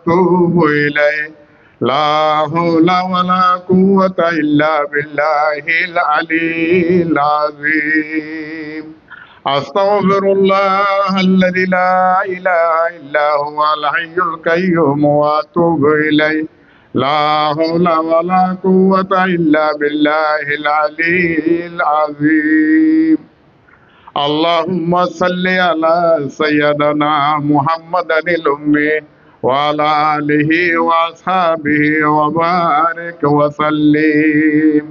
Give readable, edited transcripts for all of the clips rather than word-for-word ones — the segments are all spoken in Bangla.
وأتوب إليه لا حول ولا قوة إلا بالله العلي العظيم أستغفر الله الذي لا إله إلا هو الحي القيوم وأتوب إليه لا حول ولا قوة إلا بالله العلي العظيم اللهم صل على سيدنا محمد الأمي وعلى آله وأصحابه وبارك وسلم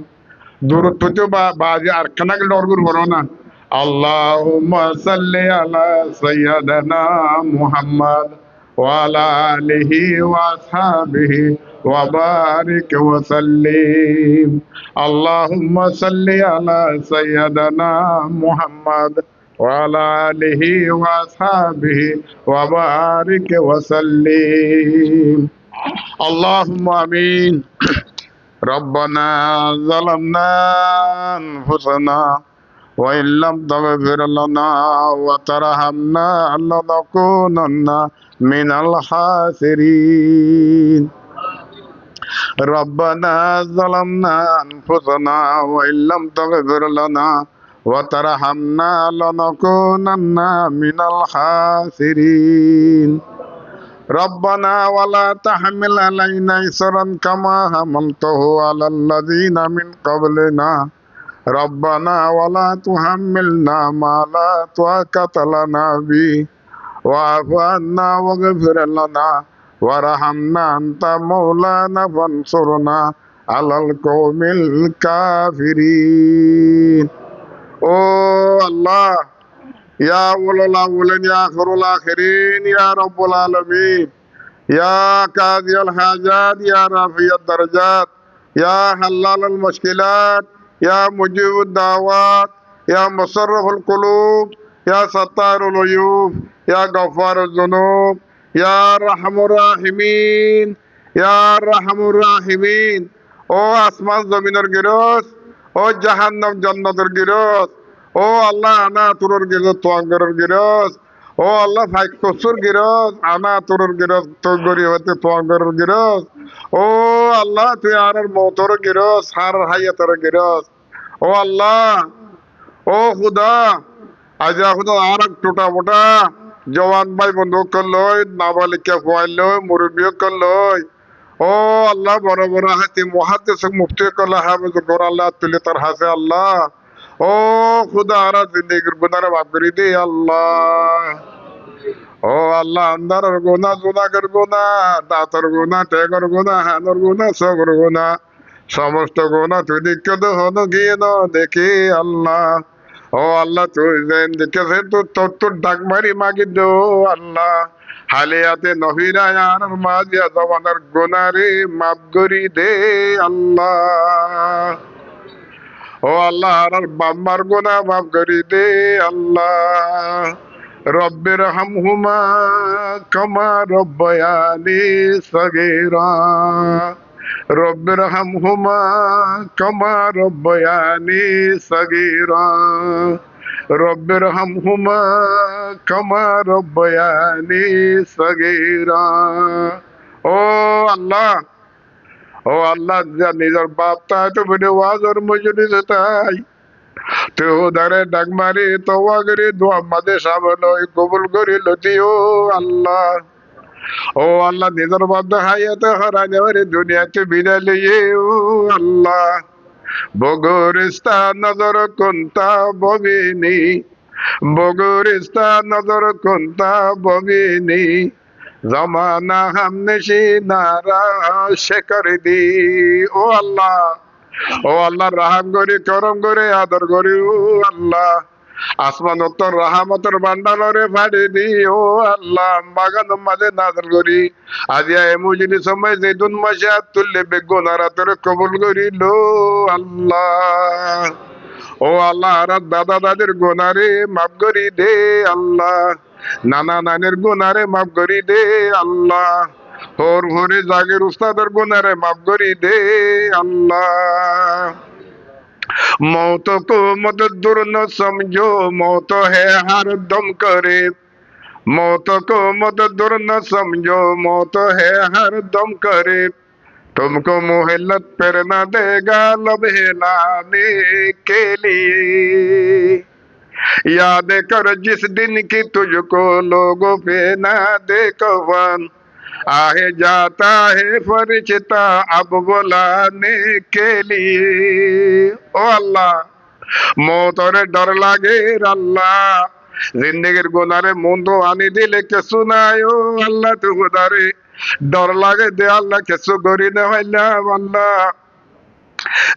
দূরত্ব তো বাজে আর কানাক ডরগুর বড় না আল্লাহুম্মা সাল্লি আলা সাইয়্যিদানা মুহাম্মদ ওয়া আলা আলিহি ওয়া আসহাবিহি ওয়া বারিক ওয়া সাল্লিম আল্লাহুম্মা সাল্লি আলা সাইয়্যিদানা মুহাম্মদ ওয়া আলা আলিহি ওয়া আসহাবিহি ওয়া বারিক ওয়া সাল্লিম আল্লাহুম্মা আমিন ربنا ظلمنا أنفسنا وإن لم تغفر لنا وترحمنا لنكونن من الخاسرين ربنا ظلمنا أنفسنا وإن لم تغفر لنا وترحمنا لنكونن من الخاسرين ربنا ولا تحمل علينا إصرا كما حملته على الذين من قبلنا ربنا ولا تحملنا ما لا طاقة لنا به واعف عنا واغفر لنا وارحمنا أنت مولانا فانصرنا على القوم الكافرين Oh Allah يا أول الأولين يا آخر الآخرين يا رب العالمين يا قاضي الحاجات يا رافع الدرجات يا حلال المشكلات يا مجيب الدعوات يا مصرف القلوب يا ستار العيوب يا غفار الذنوب يا رحم الراحمين يا رحم الراحمين ও আসমান জমিনের গিরস ও জাহান্নাম জান্নাতের গিরস ও আল্লাহ আনা তোর গিরস তোয়াঙ্গরের গিরস ও আল্লাহ ফাইক কসুর গিরস আনা তোর গিরস তোর গরি হতে তোয়াঙ্গরের গিরস ও আল্লাহ তুই আর মতর গিরস হার হায়াতের গিরস ও আল্লাহ ও খুদা আজ খুদা আর টোটা মোটা জওয়ান ভাই বন্ধু করলই নাবালিকা খোয়াইলই মুরব্বী করলই ও আল্লাহ বড় বড় হাতি মুহাদ্দিস মুফতি করলা হাফেজ কোরআন আল্লাহ তুলি তার হাসে আল্লাহ ও খুদা আর জিন্দেগির গুনাহ মাফ করে দে আল্লাহ ও আল্লাহ আন্দারের গুনাহ জুনাগের গুনাহ দাঁতের গুনাহ টেগর গুনাহ হানোর গুনাহ সগর গুনাহ সমস্ত গুনাহ তুই দেখে তো হনো গিয়ে না দেখি আল্লাহ ও আল্লাহ তুই যেন দেখেছে তোর ডাক মারি মাগি দো আল্লাহ হালিয়াতে নহিরা আর মাজিয়া জমানার গুনারে মাফ করি দে আল্লাহ ও আল্লাহ আর বাম্মার গুনাহ মাফ করি দে আল্লাহ রব্বির হামহুমা কামা রব্বায়ানি সগীরা রব্বির হামহুমা কামা রব্বায়ানি সগীরা রব্বির হামহুমা কামা রব্বায়ানি সগীরা ও আল্লাহ ও আল্লাহ যা নিজের বাপ তাই তো বলে ওয়াজর মজুরি তাই তো দারে ডাক মারি তোয়া করে দোয়া মাদে সামনে কবুল করে লতিও আল্লাহ ও আল্লাহ নিজের বাপ হায়াতে হারাই যাবে দুনিয়াতে বিদায় লিয়ে ও আল্লাহ বগরিস্তা নজর কুন্তা ববিনি বগরিস্তা নজর কুন্তা ববিনি জমানা হামনেশি নারা শেখর দি ও আল্লাহ রাহাম করি করম করে আদর করি ও আল্লাহ আসমান উত্তর রাহামতের বান্ডালরে ফাড়ি দি ও আল্লাহ বাগান মাঝে নাজর করি আজিয়া এমুজিনি সময় যেদুন মাসে তুললে বেগুনারা তোর কবুল করিল আল্লাহ ও আল্লাহ আর দাদা দাদির গোনারে মাফ করি দে আল্লাহ নানা নানির গুনারে মাফ করি দে আল্লাহ তোর ঘরে জাগের উস্তাদের গুনারে মাফ করি দে আল্লাহ मौत को मत दूर न समझो मौत है हर दम करीब मौत को मत दूर न समझो, मौत है हर दम करीब, तुमको मोहलत फिर न देगा लम्हे लाने के लिए। याद कर जिस दिन की तुझको लोगों पे न देखो वन, आहे जाता है फरिश्ता अब बुलाने के लिए। ओ अल्लाह मौतरे डर লাগে আল্লাহ, জিন্দেগির গুনারে মন্দ আনি দিলে কিছু নাই। ও আল্লাহ তু খুদারে ডর লাগে দে আল্লাহ, কিছু করি না হইলাম আল্লাহ।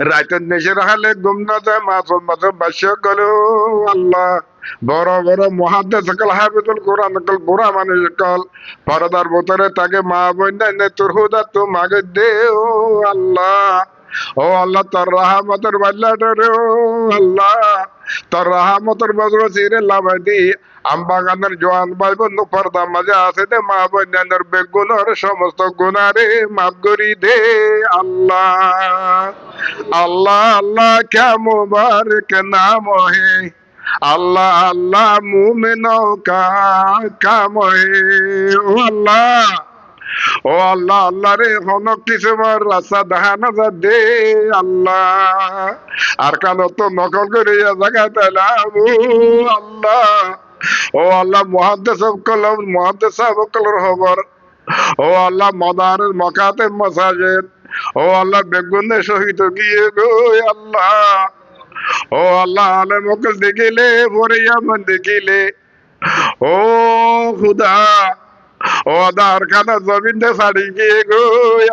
রাতের নেশে হালে ঘুম না যায়, মাঝে মাঝে বাসা গেল আল্লাহ। বড় বড় মহাদ্দেশ সকল হাফিজুল কোরআন সকল বুড়া মানুষ সকল পরদার ভিতরে তাকে মা বোন তোর হুদা তো মাগে দে ও আল্লাহ। ও আল্লাহ তোর রাহমতের বাল্লাটা রে ও আল্লাহ, তোর রাহমতের বজ্র চিরে লাভাই দি আমবাগানের জোয়ান ভাই বন্ধু পর্দা মাঝে আছে দে মা বোনের বেগুনের সমস্ত গুনারে মাফ করি দে আল্লাহ। अल्लाह अल्लाह क्या मुबारक नाम है, अल्लाह अल्लाह मोमिनों का काम है। ओ अल्लाह, ও আল্লাহ আল্লাহ রে হন কিছু রাস্তা দেখা না যা দে আল্লাহ। আর কান তো নকল করে জায়গা তাইলাম ও আল্লাহ। ও আল্লাহ মহাদ্দেশ কলম মহাদ্দেশ কলর খবর, ও আল্লাহ মদারের মকাতে মসাজিদ, ও আল্লাহ বেগুনে শহীদ গিয়ে গো আল্লাহ। ও আল্লাহ আলে মকল দেখিলে পরে মন দেখিলে ও খুদা, ও আদার খানা জমিনটা ছাড়ি গিয়ে গো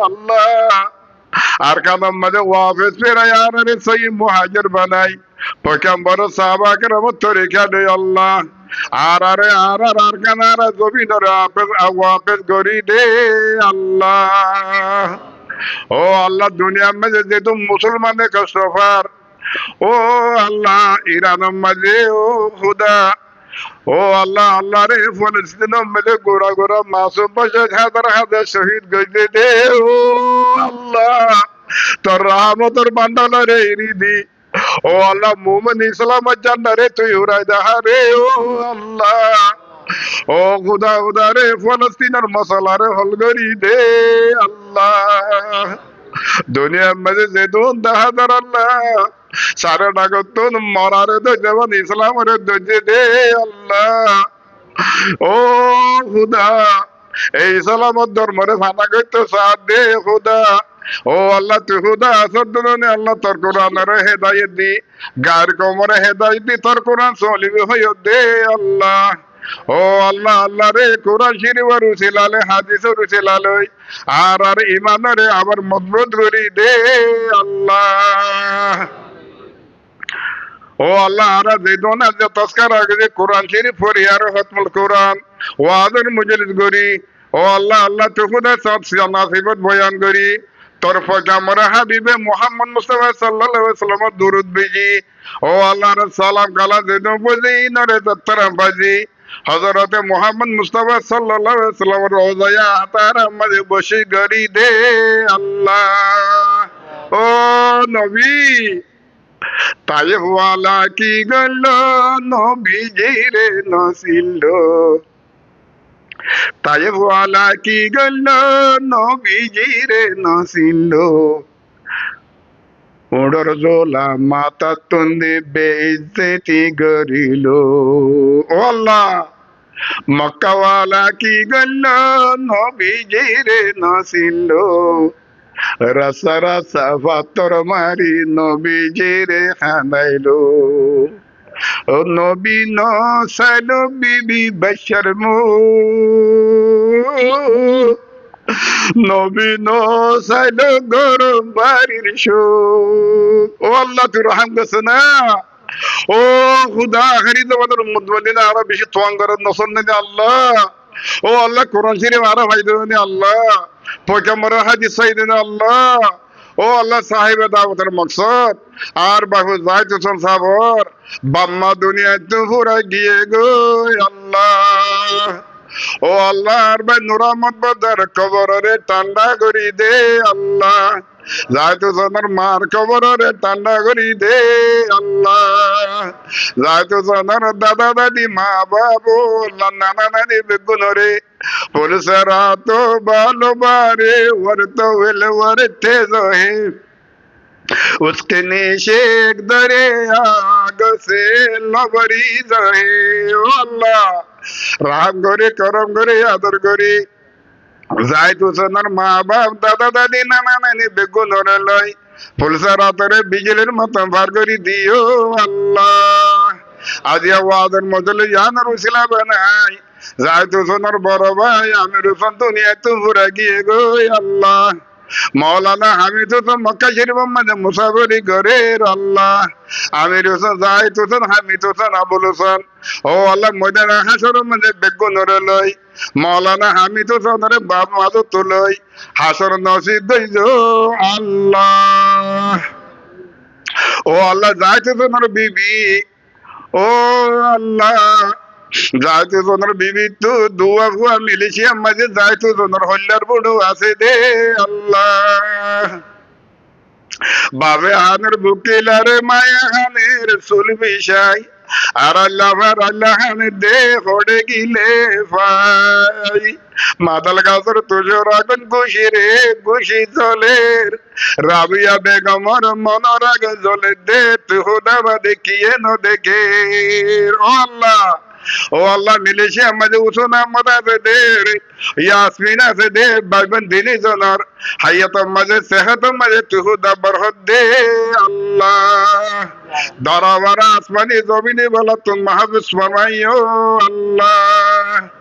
আল্লাহ। আর কানার মাঝে ওয়াফেস ফেরায়ারে সই মুহাজির বানাই পয়গম্বর সাহাবা কেরাম তরিকা দে আল্লাহ। আর কানার জমিনের ওয়াফেস গরি দে আল্লাহ। ও আল্লাহ দুনিয়ার মাঝে যেহেতু মুসলমানের কষ্টফার, ও আল্লাহ ইরানের মাঝে ও খুদা, ও আল্লাহ আল্লাহ রে ফলস্তিনের মাঝে গোড়া গোড়া মাসুম বসে হাজার হাজার শহীদ গজে দে ও আল্লাহ। তোর রহমতের বান্ডারে ইরিদি, ও আল্লাহ মুমিন ইসলামের জান্নারে তুই উড়াই দেখা রে ও আল্লাহ। ও খুদা খুদা রে ফলস্তিনের মশলারে হল করি দে আল্লাহ। দুনিয়ার মাঝে যে দুন দেখা দার আল্লাহ সারা ডাকতুন মরারে তো যেমন ইসলামের ধৈর্য দে আল্লাহ। ও খুদা এই ইসলামের ধর্মরে ফানা করতে সাথ দে খুদা। ও আল্লাহ তুই খুদা আসর দুনে আল্লাহ তোর কোরআনের হেদায়েত দি, গায়ের কোমরে হেদায়েত দি, তোর কোরআন চলিবে হইও দে আল্লাহ। ও আল্লাহ আল্লাহ রে কোরআন শরীফ রুচিলালে হাদিস রুচিলালে আর ইমানরে আবার মজবুত করি দে আল্লাহ। ও আল্লাহ আর যে দোনা যে তস্কার আগে যে কোরআন শরীফ পড়ি আর খতমুল কোরআন ওয়াজের মজলিস করি, ও আল্লাহ আল্লাহ তুই খুদা সব নাসিবত বয়ান করি, তোর পয়গম্বর হাবিবে মুহাম্মদ মুস্তাফা সাল্লাল্লাহু আলাইহি ওয়াসাল্লাম দুরূদ বেজি। ও আল্লাহর সালাম কালা যেন বুঝি নরে তত্তরা বাজি হযরতে মুহাম্মদ মুস্তাফা সাল্লাল্লাহু আলাইহি ওয়াসাল্লাম রওজায়া তার মাঝে বসে গরি দে আল্লাহ। ও নবী তাইফ ওয়ালা কি গল নবীজি রে নসিল, তাইফ ওয়ালা কি গল নবীজি রে নসিল, উড়র জোলা মাতা তুন্দে বেইজ্জতি গরিল। ও আল্লাহ মক্কাওয়ালা কি গল নবীজি রে নসিল, রাসা রাসা পাথর মারি নবীজি রে হানাইলো। ও নবী নসাইলো বিবি বাশার মু, নবী নসাইলো গরম বাড়ির সুখ। ও আল্লাহ তুই রহম করছে না। ও খুদা আখেরি জমানের মুদমদিনা আরো বেশি তোয়াঙ্গরের নসর নেই আল্লাহ। ও আল্লাহ কোরআন শরীফ আরো ফাইদা নেই আল্লাহ, পয়গম্বরের হাদিস সাইদ আল্লাহ। ও আল্লাহ সাহেবের দাওয়াতের মকসদ আর বাহু যাইত সাবর বাম্মা দুনিয়া তো পুরা গিয়ে গো আল্লাহ। ও আল্লাহ আর ভাই নুরামত বাজার কবরে ঠান্ডা করি দে আল্লাহ যাইতো জনের মার কবরে ঠান্ডা করি দে আল্লাহ যাইতো জনের দাদা দাদি মা বাবু নানা নানি বেগুনরে পুলিশেরা তো ভালো বারে ওর তো এলে ওর তেজ হে उसके नीचे एक दरिया से लबरी जाए ओ अल्लाह রাম করে করম করে আদর করে যাই তুসনার মা বাপ দাদা দাদি নানা নানি বেগুন লয় ফুলসার আতরে বিজলের মতো ভার করে দিও আল্লাহ আজ আওয়াজের মজলে জানার উসিলা বানাই যাই তুসনার বড় ভাই আমি রুসন দুনিয়া তো পুরা গিয়ে গো আল্লাহ মৌলানা হামিদ হোসেন মক্কা শরীফ মধ্যে মুসাফিরি করে আল্লাহ আমির হোসেন জাহিদ হোসেন হামিদ হোসেন আবুল হোসেন ও আল্লাহ ময়দান হাসরের মধ্যে বেগুন লই মৌলানা হামিদ হোসেন বাপ মাদু তুলই হাসর নসিব দইজো আল্লাহ ও আল্লাহ জাহিদ হোসেন বিবি ও আল্লাহ যাইতো জনের বিবি তো দুয়া হুয়া মিলিশিয়া মাঝে যাইতো জনের হল্লার বুড়ো আছে দে আল্লাহ বাবে হানের বুকিলারে মায়া হানের সুল বিষাই আর আল্লাহ হানে দে হড়ে গিলে ভাই মাতাল গাছর তুজোর আগুন খুশি রে খুশি জলের রাবিয়া বেগমর মনর আগে জলে দে তুহুদাবা দেখিয়ে ন দেখে ও আল্লাহ ও আল্লাহ মিলেশিয়া মাঝে উসুনা মদাবে দে ইয়াসমিনা সে দে বাইবন দিনী জনার হায়াত মাঝে সেহত মাঝে তুহুদা বরহত দে আল্লাহ দরাওয়ারা আসমানি জমিনে বলা তুম মাহবুস ফরমাইও আল্লাহ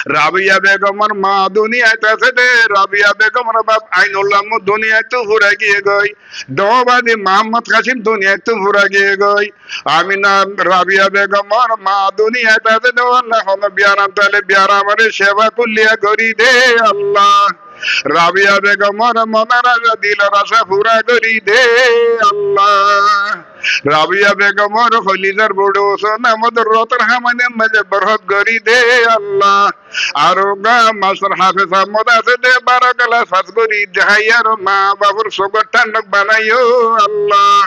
রাবিয়া বেগমর মা দুনিয়ায় আছে দে রাবিয়া বেগমর বাপ আইনুল্লাহ দুনিয়ায় তো ঘুরে গিয়ে গই দোবাদি মোহাম্মদ কাসিম দুনিয়ায় তো ঘুরে গিয়ে গই আমিনা রাবিয়া বেগমর মা দুনিয়ায় আছে দে আল্লাহ হলো বিয়ারাম তাহলে বিয়ারামারে সেবা কুল্লিয়া করি দে আল্লাহ রাবিয়া বেগমর মনারা দিল রাসা পুরা করি দে আল্লাহ রাবিয়া বেগমর খলিজার বুড়ো সোনা মদর রতর হামানে মজে বরহত করি দে আল্লাহ আরো গা মাস্টার হাফেজ আহমদ আছে দে বারাকালা ফাজ করি দেহাইয়ার মা বাবুর সগর ঠান্ডক বানাইও আল্লাহ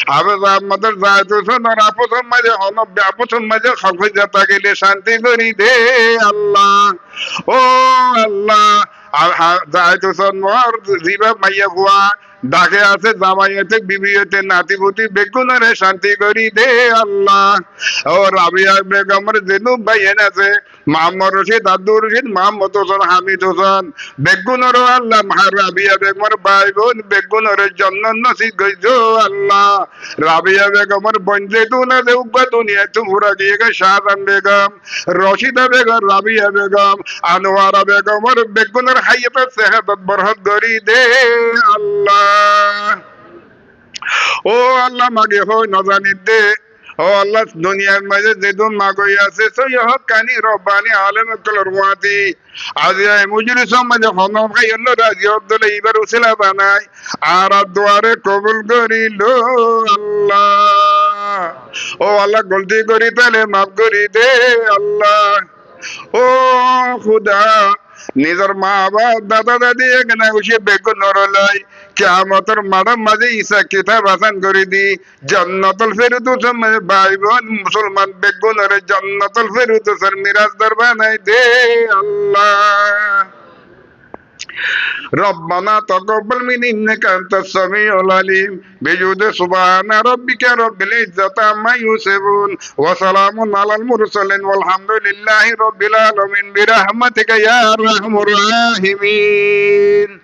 হাফেজ আহমদের যাইতো সোনার আপসন মাঝে হন আপসন মাঝে খফে যাতা গেলে শান্তি করি দে আল্লাহ ও আল্লাহ যাইতো সোনার জিবা মাইয়া হুয়া ডাকে আছে জামাইয়াতে বিবিয়তে নাতি পুতি বেগুনরে শান্তি করি দে আল্লাহ ও রাবিয়া বেগমর জেনু ভাইয়েন আছে মোহাম্মদ রশিদ আব্দুর রশিদ মোহাম্মদ হোসেন হামিদ হোসেন বেগুনর আল্লাহ রাবিয়া বেগমর ভাই বোন বেগুনর জন্য নসিব গইজো আল্লাহ রাবিয়া বেগমর বঞ্জে তুনা দে উগ্বা দুনিয়া তুমুরা গিয়ে গে শাহজান বেগম রশিদা বেগম রাবিয়া বেগম আনোয়ারা বেগমর বেগুনর হাইয়াত সেহত বরহত করি দে আল্লাহ ও আল্লাহ মাগে হয় নজানি দে ও আল্লাহ দুনিয়ার মাঝে যেদুন মাগই আছে সই হক কানি রব্বানি আলেম কলর ওয়াতি আজিয়া মুজলিস মাঝে হনম খাই আল্লাহ রাজি আব্দুল ইবার উসিলা বানাই আর দুয়ারে কবুল করিল আল্লাহ ও আল্লাহ গলতি করি তাহলে মাফ করি দে আল্লাহ ও খুদা নিজের মা বাপ দাদা দাদি এখানে বসে বেগুন নরলাই কিয়ামতের মাঠের মাঝে ঈসা কিতাব আসান করে দি জান্নাতুল ফেরদৌস ভাই বোন মুসলমান বেগুনরে জান্নাতুল ফেরদৌসের মিরাজদার বানাই দে আল্লাহ ربنا تقبل منا انك انت السميع العليم بجود سبحان ربك رب العزة عما يصفون وسلام على المرسلين والحمد لله رب العالمين برحمتك يا ارحم الراحمين